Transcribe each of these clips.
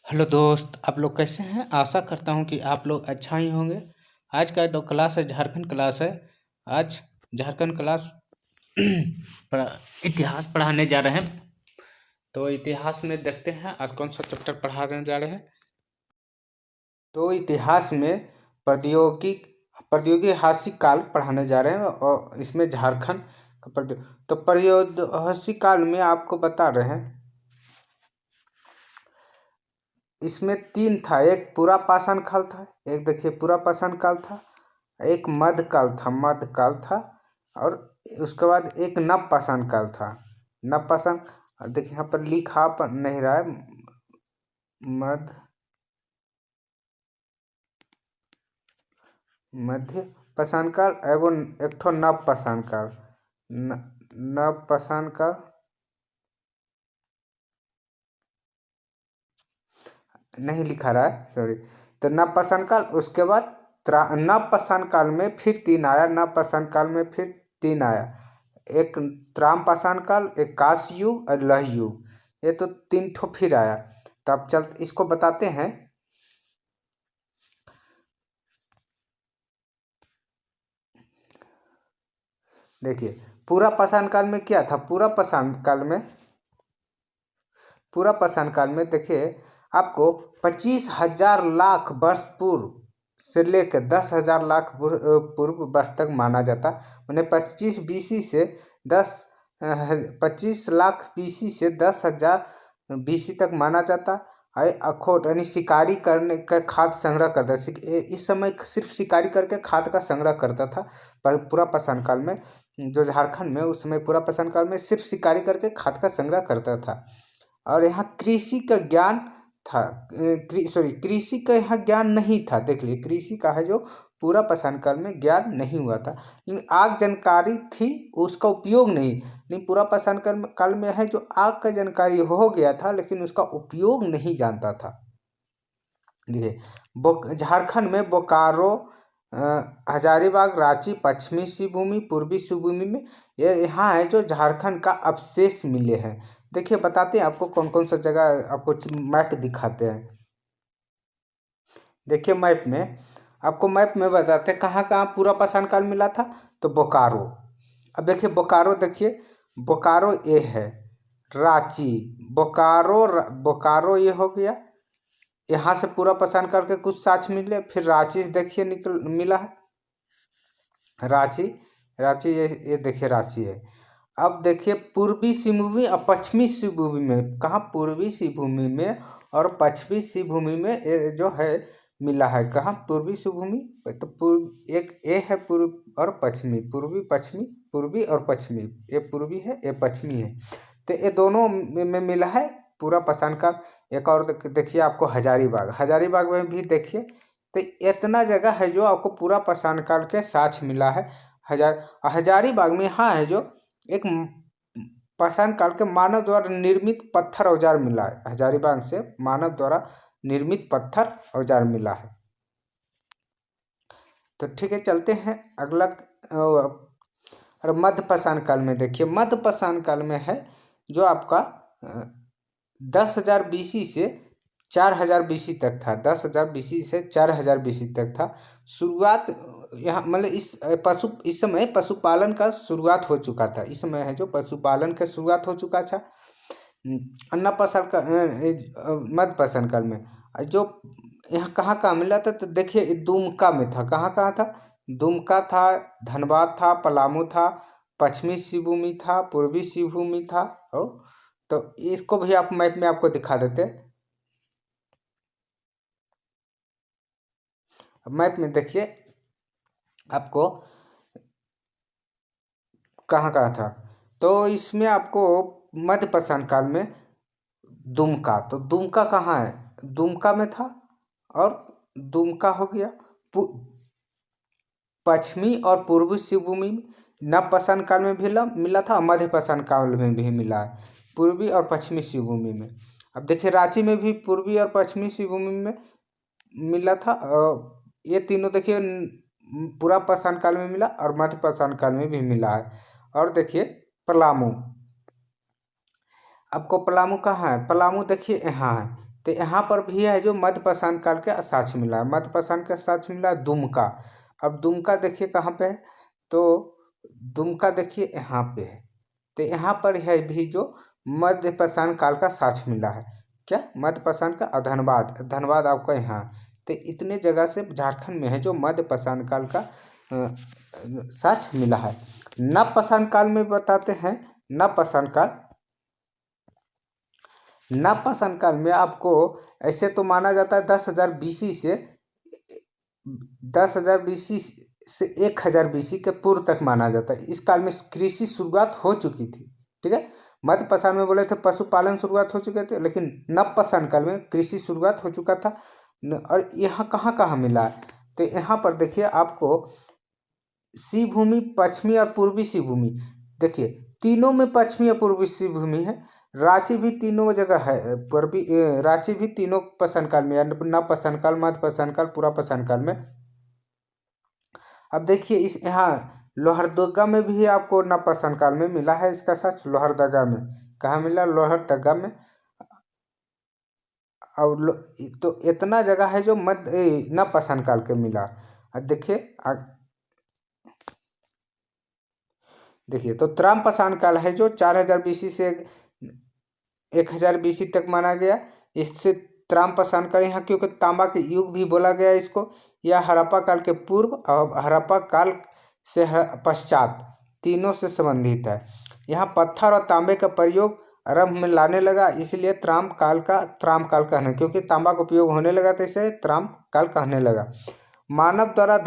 Hello दोस्त, आप लोग कैसे हैं। आशा करता हूं कि आप लोग अच्छा ही होंगे। आज का जो क्लास है झारखंड क्लास है। आज झारखंड क्लास इतिहास पढ़ाने जा रहे हैं। तो इतिहास में देखते हैं आज कौन सा चैप्टर पढ़ाने जा रहे हैं। तो इतिहास में प्रागैतिहासिक काल पढ़ाने जा रहे हैं और इसमें झारखंड का तो प्रागैतिहासिक काल में आपको बता रहे हैं। इसमें तीन था, एक पूरा पाषाण काल था, एक देखिए पूरा पाषाण काल था, एक मध्यकाल था और उसके बाद एक नव पाषाण काल था। नव पाषाण देखिए यहाँ पर लिखा पर नहीं रहा है। मध्य पाषाण काल एगो एक ठो नव पाषाण काल। नव पाषाण काल नहीं लिखा रहा है, सॉरी। तो नव पाषाण काल, उसके बाद नव पाषाण काल में फिर तीन आया। नव पाषाण काल में फिर तीन आया, एक त्राम पाषाण काल, एक कांस्य युग और लौह युग। ये तो तीन ठो फिर आया। तो अब चलते इसको बताते हैं। देखिए पूरा पाषाण काल में क्या था। पूरा पाषाण काल में देखिए आपको 25,000 लाख वर्ष पूर्व से लेकर 10,000 लाख पूर्व वर्ष तक माना जाता। मैंने 25 लाख बीसी से 10,000 बीसी तक माना जाता। अखोट यानी शिकारी करने का खाद्य संग्रह करता। इस समय सिर्फ शिकारी करके खाद्य का संग्रह करता था। पर पूरा पाषाण काल में जो झारखंड में उस समय पूरा पाषाण काल में सिर्फ शिकारी करके खाद्य का संग्रह करता था। और यहाँ कृषि का ज्ञान था, कृषि का यहाँ ज्ञान नहीं था। देख लीजिए कृषि का है जो पूरा पाषाण काल में ज्ञान नहीं हुआ था। लेकिन आग जानकारी थी, उसका उपयोग नहीं। लेकिन पूरा पाषाण काल में है जो आग का जानकारी हो गया था लेकिन उसका उपयोग नहीं जानता था। देखिए झारखंड में बोकारो, हजारीबाग, रांची, पश्चिमी सिंहभूमि, पूर्वी सिंहभूमि में ये यहाँ है जो झारखंड का अवशेष मिले हैं। देखिए बताते हैं आपको कौन कौन सा जगह, आपको मैप दिखाते हैं। देखिए मैप में बताते हैं कहाँ कहाँ पूरा पाषाण काल मिला था। तो बोकारो, अब देखिए बोकारो ये है, रांची, बोकारो ये हो गया। यहाँ से पूरा पाषाण काल के कुछ साक्ष्य मिले। फिर रांची देखिए मिला है, रांची ये देखिए रांची है। अब देखिए पूर्वी सिंहभूमि और पश्चिमी सिंहभूमि में, कहाँ पूर्वी सिंहभूमि में और पश्चिमी सिंहभूमि में जो है मिला है। कहाँ पूर्वी सिंहभूमि, तो पूर्व एक ये है पूर्व और पश्चिमी, पूर्वी और पश्चिमी। ये पूर्वी है, ये पश्चिमी है। तो ये दोनों में मिला है पूरा पाषाण काल। एक और देखिए आपको हजारीबाग में भी देखिए। तो इतना जगह है जो आपको पूरा पाषाण काल के साक्ष्य मिला है। हजारीबाग में यहाँ है जो एक पाषाण काल के मानव द्वारा निर्मित पत्थर औजार मिला है। हजारीबाग से मानव द्वारा निर्मित पत्थर औजार मिला है। तो ठीक है, चलते हैं अगला। और मध्य पाषाण काल में देखिए, मध्य पाषाण काल में है जो आपका 10,000 बीसी से 4,000 बीसी तक था। 10,000 बीसी से 4,000 बीसी तक था। शुरुआत यहाँ मतलब इस समय पशुपालन का शुरुआत हो चुका था। इस समय है जो पशुपालन का शुरुआत हो चुका था। अन्ना पाषाण का मध्य पाषाण काल में जो यहाँ कहाँ मिला था। तो देखिए दुमका में था। कहाँ था, दुमका था, धनबाद था, पलामू था, पश्चिमी सिंहभूमि था, पूर्वी सिंहभूमि था। और तो इसको भी आप मैप में आपको दिखा देते। मैप में देखिए आपको कहाँ था। तो इसमें आपको मध्य पाषाण काल में दुमका, तो दुमका कहाँ है, दुमका में था। और दुमका हो गया पश्चिमी और पूर्वी सिंहभूमि में। नव पाषाण काल में भी मिला था, मध्य पाषाण काल में भी मिला है, पूर्वी और पश्चिमी सिंहभूमि में। अब देखिए रांची में भी पूर्वी और पश्चिमी सिंहभूमि में मिला था। ये तीनों देखिए पूरा पाषाण काल में मिला और मध्य पाषाण काल में भी मिला है। और देखिए पलामू, आपको पलामू कहाँ है, पलामू देखिए यहाँ है। तो यहाँ पर भी है जो मध्यपाषाण काल के साक्ष्य मिला है। मध्यपाषाण का साक्ष्य मिला है दुमका। अब दुमका देखिए कहाँ पे है, तो दुमका देखिए यहाँ पे है। तो यहाँ पर है भी जो मध्यपाषाण काल का साक्ष्य मिला है। क्या? मध्यपाषाण का। धनबाद, धनबाद आपका यहाँ। तो इतने जगह से झारखंड में है जो मध्यपाषाण काल का साक्ष्य मिला है। नवपाषाण काल में बताते हैं। नवपाषाण काल, नवपाषाण काल में आपको ऐसे तो माना जाता है 10,000 BC से 10,000 BC से 1,000 BC के पूर्व तक माना जाता है। इस काल में कृषि शुरुआत हो चुकी थी। ठीक है, मध्यपाषाण में बोले थे पशुपालन शुरुआत हो चुके थे, लेकिन नवपाषाण काल में कृषि शुरुआत हो चुका था। और यहाँ कहाँ कहाँ मिला है, तो यहाँ पर देखिए आपको शिवभूमि, पश्चिमी और पूर्वी शिवभूमि, देखिए तीनों में पश्चिमी और पूर्वी शिवभूमि है। रांची भी तीनों जगह है, पूर्वी रांची भी तीनों पाषाण काल में, नवपाषाण काल, मध्यपाषाण काल, पुरापाषाण काल में। अब देखिए इस यहाँ लोहरदगा में भी आपको नवपाषाण काल में मिला है इसका साक्ष्य। लोहरदगा में कहाँ मिला? लोहरदगा में। और तो इतना जगह है जो मध्य नवपाषाण काल के मिला। अब देखिए तो त्रांपाषाण काल है जो 4,000 BC से 1,000 BC तक माना गया। इससे त्रांपाषाण काल यहाँ क्योंकि तांबा के युग भी बोला गया इसको। यह हड़प्पा काल के पूर्व और हड़प्पा काल से पश्चात तीनों से संबंधित है। यहाँ पत्थर और तांबे का प्रयोग आरंभ में लाने लगा, इसलिए त्राम काल कहने, क्योंकि तांबा का उपयोग होने लगा तो इसे त्राम काल कहने लगा। मानव द्वारा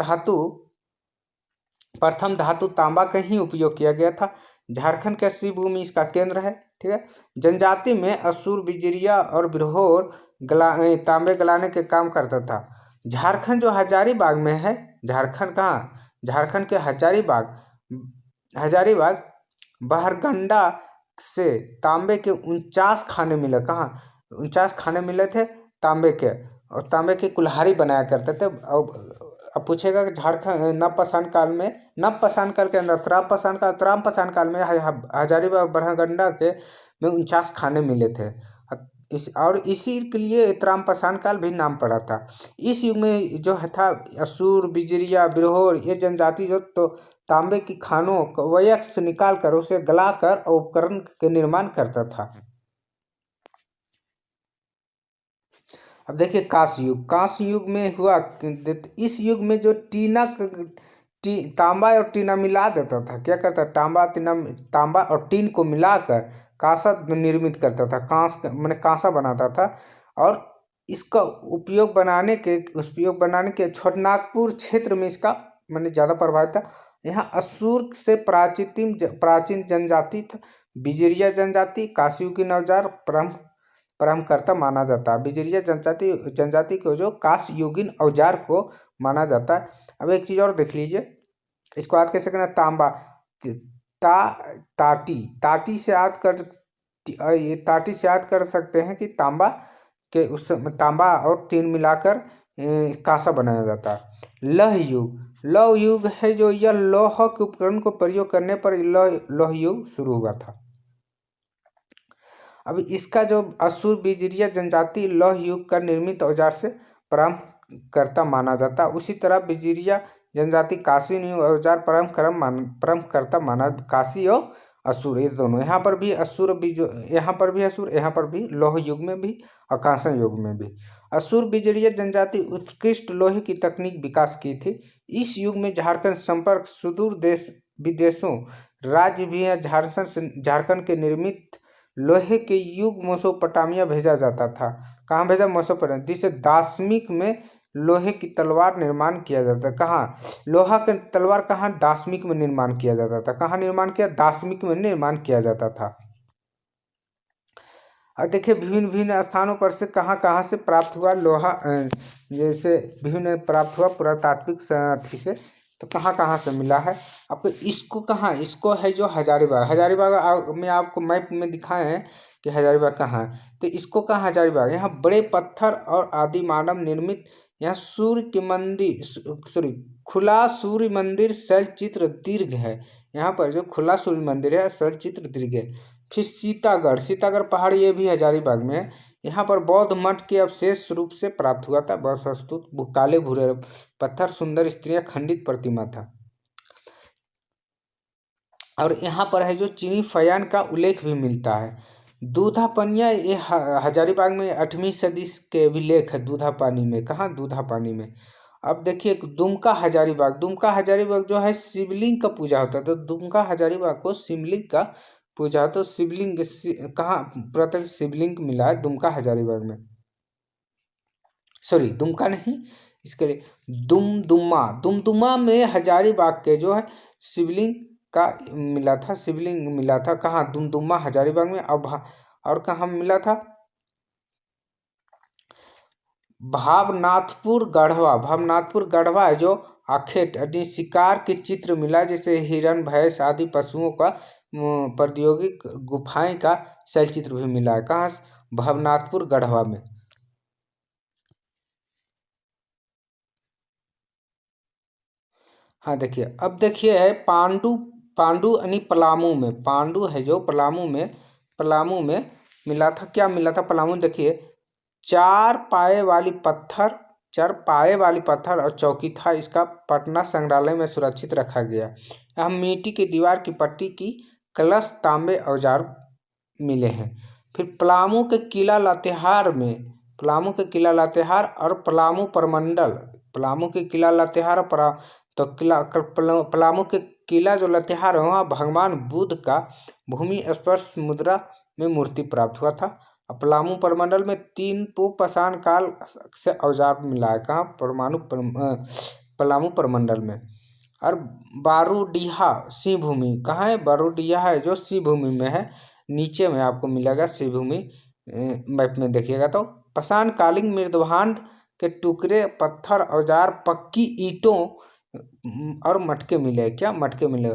प्रथम धातु तांबा का ही उपयोग किया गया था। झारखंड का शिवभूमि इसका केंद्र है। ठीक है, जनजाति में असुर, बिजरिया और बिरहोर तांबे गलाने के काम करता था। झारखंड जो हजारीबाग में है, झारखंड कहाँ? झारखंड के हजारीबाग बहरगंडा से तांबे के 49 खाने मिले। कहाँ? 49 खाने मिले थे तांबे के, और तांबे की कुल्हाड़ी बनाया करते थे। अब पूछेगा कि झारखंड नवपाषाण काल में, नवपाषाण काल के अंदर त्रांपाषाण काल में हजारीबाग बरहगंडा के में 49 खाने मिले थे। और इसी के लिए त्रांपाषाण काल भी नाम पड़ा था। इस युग में जो था असुर, बिजरिया, बिरहोर, ये जनजाति जो तो तांबे की खानों को वयस्क से निकाल कर उसे गलाकर और उपकरण के निर्माण करता था। अब देखिए कांस्य युग। कांस्य युग में हुआ, इस युग में जो तांबा और टीना मिला देता था। क्या करता? तांबा और टीन को मिलाकर कांसा निर्मित करता था। मैंने कांसा बनाता था। और इसका उपयोग बनाने के छोटनागपुर क्षेत्र में इसका मैंने ज़्यादा प्रभावित था। यहाँ असुर से प्राचीन जनजाति था बिजरिया जनजाति। कांस्य युग की औजार प्रारंभकर्ता माना जाता है। बिजरिया जनजाति को जो कांस्य युगीन औजार को माना जाता है। अब एक चीज़ और देख लीजिए, इसको याद कैसे करना? तांबा, ताटी से याद कर सकते हैं कि तांबा और टीन मिलाकर कांसा बनाया जाता है। लौह युग है जो यह लौह के उपकरण को प्रयोग करने पर लौह युग शुरू हुआ था। अब इसका जो असुर बिजरिया जनजाति लौह युग का निर्मित औजार से प्रारंभकर्ता माना जाता। उसी तरह बिजरिया जनजाति कांस्य युग औजार प्रारंभकर्ता माना। कांस्य और असुर ये दोनों, यहाँ पर भी असुर, यहाँ पर भी लौह युग में भी और कांस्य युग में भी। असुर बिजरिया जनजाति उत्कृष्ट लोहे की तकनीक विकास की थी। इस युग में झारखंड संपर्क सुदूर विदेशों राज्य भी है। झारखंड के निर्मित लोहे के युग मेसोपोटामिया भेजा जाता था। कहाँ भेजा? मेसोपोटामिया, जिसे दाशमिक में लोहे की तलवार निर्माण किया जाता है। कहाँ? लोहा के तलवार कहाँ? दाशमिक में निर्माण किया जाता था। कहाँ निर्माण किया? दाशमिक में निर्माण किया जाता था। और देखिए विभिन्न स्थानों पर से कहाँ से प्राप्त हुआ लोहा, जैसे विभिन्न प्राप्त हुआ पुरातात्विक साथी से, तो कहाँ से मिला है आपको? इसको कहाँ? इसको है जो हजारीबाग में आपको मैप में दिखाए हैं कि हजारीबाग कहाँ है। तो इसको कहाँ हजारीबाग? यहाँ बड़े पत्थर और आदि मानव निर्मित यहाँ खुला सूर्य मंदिर शैलचित्र दीर्घ है। यहाँ पर जो खुला सूर्य मंदिर है शैलचित्र दीर्घ है। फिर सीतागढ़ पहाड़, ये भी हजारीबाग में है। यहाँ पर बौद्ध मठ के अवशेष रूप से प्राप्त हुआ था। बहुत प्रस्तुत काले भूरे पत्थर, सुंदर स्त्रियां, खंडित प्रतिमा था। और यहाँ पर है जो चीनी फयान का उल्लेख भी मिलता है। दूधा पनिया, ये हजारीबाग में 8वीं सदी के अभिलेख है दूधा पानी में। कहाँ? दूधा पानी में। अब देखिए दुमका हजारीबाग, दुमका हजारीबाग जो है शिवलिंग का पूजा होता है, तो दुमका हजारीबाग को शिवलिंग का पूजा, तो शिवलिंग कहाँ प्रत्यक्ष शिवलिंग मिला है? दुमका हजारीबाग में। सॉरी, दुमका नहीं, इसके लिए दुमदुमा, दुमदुमा में हजारीबाग के जो है शिवलिंग का मिला था, शिवलिंग मिला था। कहाँ? दुमदुमा हजारीबाग में। अब और कहाँ मिला था? भावनाथपुर गढ़वा, भावनाथपुर गढ़वा है जो आखेट यानी शिकार के चित्र मिला, जैसे हिरण, भैंस आदि पशुओं का प्रौद्योगिक गुफाएं का शैल चित्र भी मिला है। कहाँ? भावनाथपुर गढ़वा में। हाँ देखिए, अब देखिए है पांडु, पांडु यानी पलामू में, पांडु है जो पलामू में, पलामू में मिला था। क्या मिला था पलामू? देखिए 4 पाए वाली पत्थर, 4 पाए वाली पत्थर और चौकी था। इसका पटना संग्रहालय में सुरक्षित रखा गया। यहाँ मिट्टी की दीवार की पट्टी की कलश, तांबे औजार मिले हैं। फिर पलामू के किला लातेहार में, पलामू के किला लातेहार और पलामू प्रमंडल, पलामू के किला लातेहार और तो पलामू के किला जो लातेहार है वहाँ भगवान बुद्ध का भूमि स्पर्श मुद्रा में मूर्ति प्राप्त हुआ था। पलामू प्रमंडल में 3 पाषाण काल से औजार मिला है। कहाँ? पलामू प्रमंडल में। और बारूडीहा सिंह भूमि, कहाँ है? बारूडीहा है जो सिंह भूमि में है, नीचे में आपको मिलेगा सिंह भूमि, मैप में देखिएगा तो। पाषाण कालीन मृदभांड के टुकड़े, पत्थर, औजार, पक्की ईंटों और मटके मिले। क्या? मटके मिले।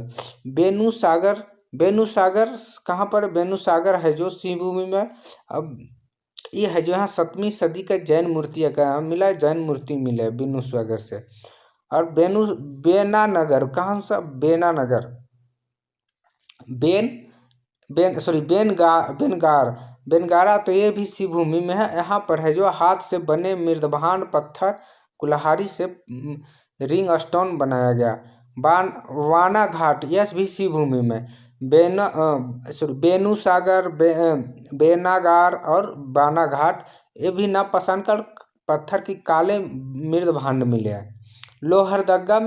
बेनू सागर, बेनू सागर कहाँ पर? बेनू सागर है जो सिंह भूमि में। अब ये है जो यहाँ 7वीं सदी का जैन मूर्ति का मिला है, जैन मूर्ति मिले है बेनू सागर से। और बेनानगर, कहाँ सा? बेनानगर, बेनगारा, तो ये भी शिव भूमि में है। यहाँ पर है जो हाथ से बने मृदभांड पत्थर, कुल्हाड़ी से रिंग स्टोन बनाया गया। वाना घाट, यह भी शिव भूमि में। बेनू सागर, बेनागार और बाना घाट, ये भी ना पाषाण काल पत्थर की काले मृदभांड मिले हैं। लोहरदगा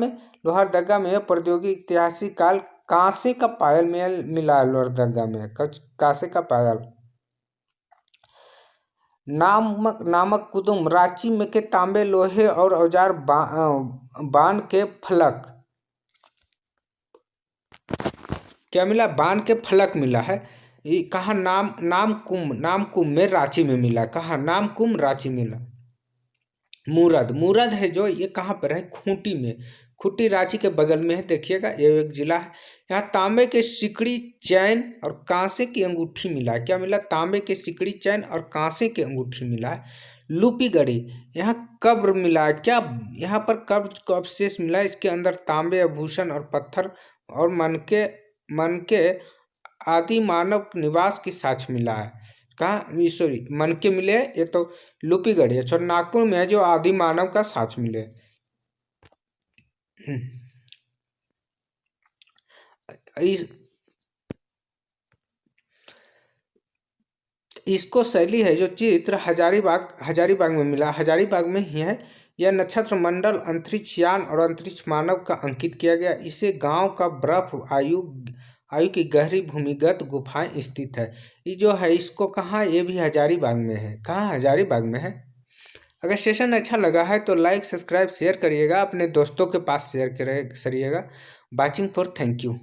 में प्रौद्योगिक ऐतिहासिक काल कांसे का पायल मिला है। लोहरदगा में कांसे का पायल। नामक कुदुम, रांची में के तांबे, लोहे और औजार, बाण के फलक, क्या मिला? बाण के फलक मिला है। ये कहाँ? नामकुम में रांची में मिला। कहाँ? नामकुम रांची मिला। मुरद है जो ये कहाँ पर है? खूंटी में, खूंटी रांची के बगल में है, देखिएगा ये एक जिला है। यहाँ तांबे के सिकड़ी, चैन और कांसे की अंगूठी मिला है। क्या मिला? तांबे के सिकड़ी, चैन और कांसे की अंगूठी मिला है। लूपीगढ़ी, यहाँ कब्र मिला है। क्या? यहाँ पर कब्र को अवशेष मिला है, इसके अंदर तांबे, आभूषण और पत्थर और मनके आदि मानव निवास की साक्ष्य मिला है। कहाँ? सॉरी, मनके मिले, ये तो लूपीगढ़ है। छोटा नागपुर में है जो आदि मानव का साक्ष्य मिले। इसको शैली है जो चित्र हजारीबाग में मिला, हजारीबाग में ही है। यह नक्षत्र मंडल, अंतरिक्ष यान और अंतरिक्ष मानव का अंकित किया गया। इसे गांव का बर्फ आयु की गहरी भूमिगत गुफाएं स्थित है। ये जो है इसको कहाँ? ये भी हजारीबाग में है। कहाँ? हजारीबाग में है। अगर सेशन अच्छा लगा है तो लाइक, सब्सक्राइब, शेयर करिएगा, अपने दोस्तों के पास शेयर करिएगा। Watching for, thank you.